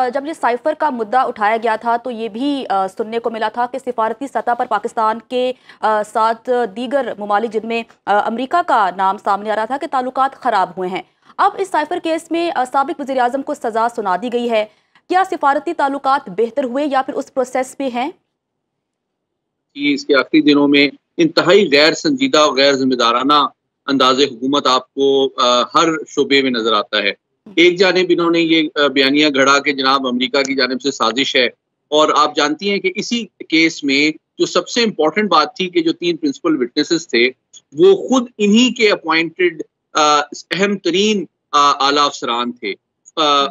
जब ये साइफर का मुद्दा उठाया गया था तो ये भी सुनने को मिला था कि सिफारती सतह पर पाकिस्तान के साथ दीगर ममालिक जिनमें अमेरिका का नाम सामने आ रहा था कि ताल्लुकात खराब हुए हैं। अब इस साइफर केस में साबिक वज़ीर आज़म को सजा सुना दी गई है। क्या सिफारती ताल्लुकात बेहतर हुए या फिर उस प्रोसेस पे हैं? इसके आखिरी दिनों में इंतहाई गैर संजीदा और गैर जिम्मेदाराना अंदाज़े हुकूमत आपको हर शोबे में नजर आता है। एक जानिब इन्होंने ये बयानिया गढ़ा कि जनाब अमेरिका की जानिब से साजिश है, और आप जानती हैं कि इसी केस में जो सबसे इम्पोर्टेंट बात थी कि जो 3 प्रिंसिपल विटनेसेस थे वो खुद इन्हीं के अपॉइंटेड अहम तरीन आला अफसरान थे।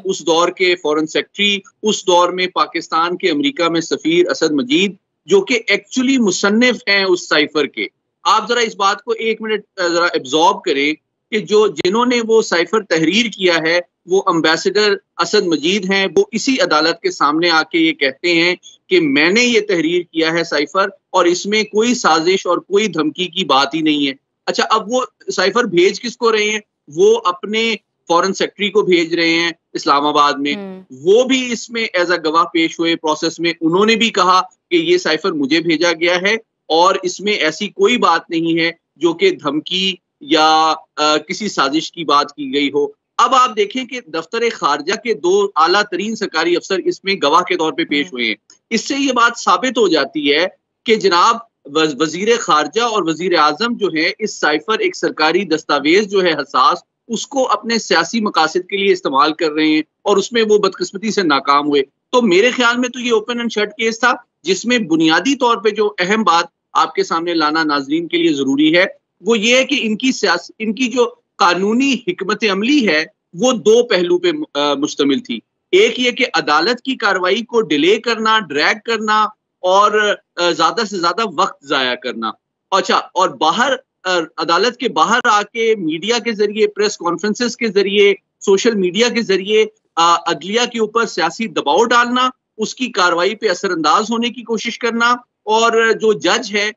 उस दौर के फॉरेन सेक्रेटरी, उस दौर में पाकिस्तान के अमेरिका में सफीर असद मजीद, जो कि एक्चुअली मुसन्निफ हैं उस साइफर के। आप जरा इस बात को 1 मिनट जरा एब्जॉर्ब करें कि जिन्होंने वो साइफर तहरीर किया है वो अम्बेसडर असद मजीद हैं। वो इसी अदालत के सामने आके ये कहते हैं कि मैंने ये तहरीर किया है साइफर, और इसमें कोई साजिश और कोई धमकी की बात ही नहीं है। अच्छा, अब वो साइफर भेज किसको रहे हैं? वो अपने फॉरेन सेक्रेटरी को भेज रहे हैं इस्लामाबाद में। वो भी इसमें एज अ गवाह पेश हुए प्रोसेस में। उन्होंने भी कहा कि ये साइफर मुझे भेजा गया है और इसमें ऐसी कोई बात नहीं है जो कि धमकी या किसी साजिश की बात की गई हो। अब आप देखें कि दफ्तर खारजा के 2 आला तरीन सरकारी अफसर इसमें गवाह के तौर पे पेश हुए हैं। इससे ये बात साबित हो जाती है कि जनाब वजीर खारजा और वजीर आजम जो है इस साइफर एक सरकारी दस्तावेज जो है हसास, उसको अपने सियासी मकासद के लिए इस्तेमाल कर रहे हैं, और उसमें वो बदकिस्मती से नाकाम हुए। तो मेरे ख्याल में तो ये ओपन एंड शट केस था, जिसमें बुनियादी तौर पे जो अहम बात आपके सामने लाना नाजरीन के लिए जरूरी है वो ये है कि इनकी जो कानूनी हिकमत अमली है वो 2 पहलू पे मुश्तमिल थी। एक ये कि अदालत की कार्रवाई को डिले करना, ड्रैग करना और ज्यादा से ज्यादा वक्त जाया करना। अच्छा, और बाहर अदालत के बाहर आके मीडिया के जरिए, प्रेस कॉन्फ्रेंसेस के जरिए, सोशल मीडिया के जरिए अदलिया के ऊपर सियासी दबाव डालना, उसकी कार्रवाई पे असरअंदाज होने की कोशिश करना, और जो जज है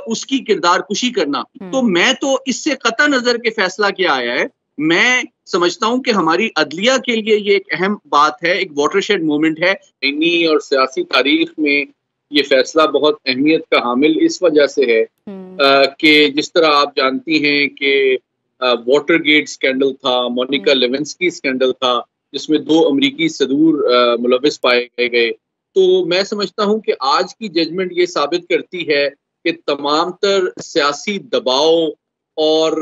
उसकी किरदार कुशी करना। तो मैं तो इससे कतई नजर के फैसला क्या आया है, मैं समझता हूं कि हमारी अदलिया के लिए ये एक अहम बात है, एक वाटरशेड मोमेंट है। आईनी और सियासी तारीख में ये फैसला बहुत अहमियत का हामिल इस वजह से है कि जिस तरह आप जानती हैं कि वाटरगेट स्कैंडल था, मोनिका लेविंस्की स्कैंडल था, जिसमें 2 अमरीकी सदूर मुलविस पाए गए। तो मैं समझता हूं कि आज की जजमेंट ये साबित करती है कि तमाम तर सियासी दबाव और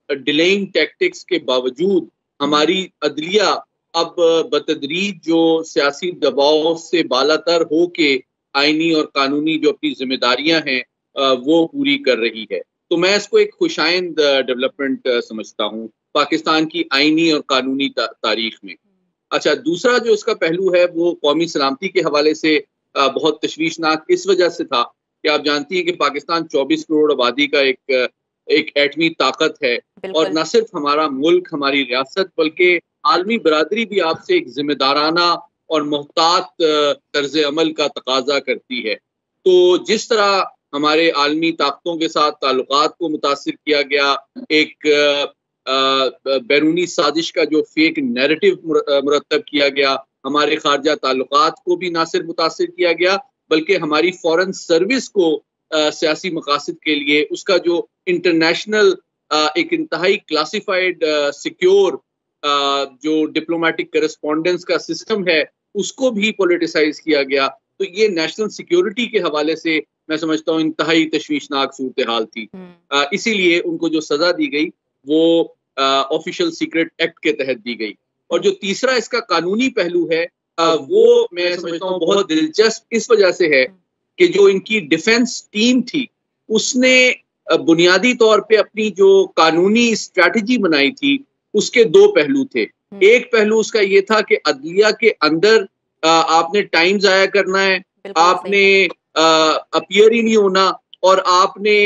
डिलेइंग टैक्टिक्स के बावजूद हमारी अदलिया अब बतदरीज जो सियासी दबाव से बालातर हो के आईनी और कानूनी जो अपनी जिम्मेदारियां हैं वो पूरी कर रही है। तो मैं इसको एक खुशाइंद डेवलपमेंट समझता हूँ पाकिस्तान की आईनी और कानूनी तारीख में। अच्छा, दूसरा जो इसका पहलू है वो कौमी सलामती के हवाले से बहुत तशवीशनाक इस वजह से था कि आप जानती हैं कि पाकिस्तान 24 करोड़ आबादी का एक एटमी ताकत है, और न सिर्फ हमारा मुल्क, हमारी रियासत, बल्कि आलमी बरादरी भी आपसे एक जिम्मेदाराना और मोहतात तर्ज अमल का तकाजा करती है। तो जिस तरह हमारे आलमी ताकतों के साथ ताल्लुकात को मुतासिर किया गया, एक बैरूनी साजिश का जो फेक नैरेटिव मुरतब किया गया, हमारे खारजा ताल्लुकात को भी ना सिर्फ मुतासिर किया गया बल्कि हमारी फॉरेन सर्विस को सियासी मकासद के लिए उसका जो इंटरनेशनल एक इंतहाई क्लासिफाइड सिक्योर जो डिप्लोमेटिक करस्पॉन्डेंस का सिस्टम है उसको भी पॉलिटिसाइज किया गया। तो ये नेशनल सिक्योरिटी के हवाले से मैं समझता हूँ इंतहाई तशवीशनाक सूरत हाल थी। इसीलिए उनको जो सजा दी गई वो ऑफिशियल सीक्रेट एक्ट के तहत दी गई। और जो तीसरा इसका कानूनी पहलू है वो मैं समझता हूँ बहुत दिलचस्प इस वजह से है कि जो इनकी डिफेंस टीम थी उसने बुनियादी तौर पे अपनी जो कानूनी स्ट्रैटेजी बनाई थी उसके 2 पहलू थे। एक पहलू उसका ये था कि अदलिया के अंदर आपने टाइम जाया करना है, आपने अपीयर ही नहीं होना, और आपने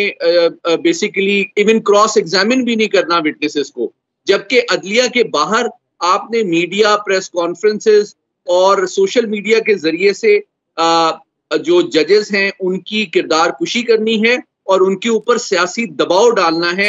बेसिकली इवन क्रॉस एग्जामिन भी नहीं करना विटनेसेस को। जबकि अदलिया के बाहर आपने मीडिया, प्रेस कॉन्फ्रेंसेस और सोशल मीडिया के जरिए से जो जजेस हैं उनकी किरदार कुशी करनी है और उनके ऊपर सियासी दबाव डालना है।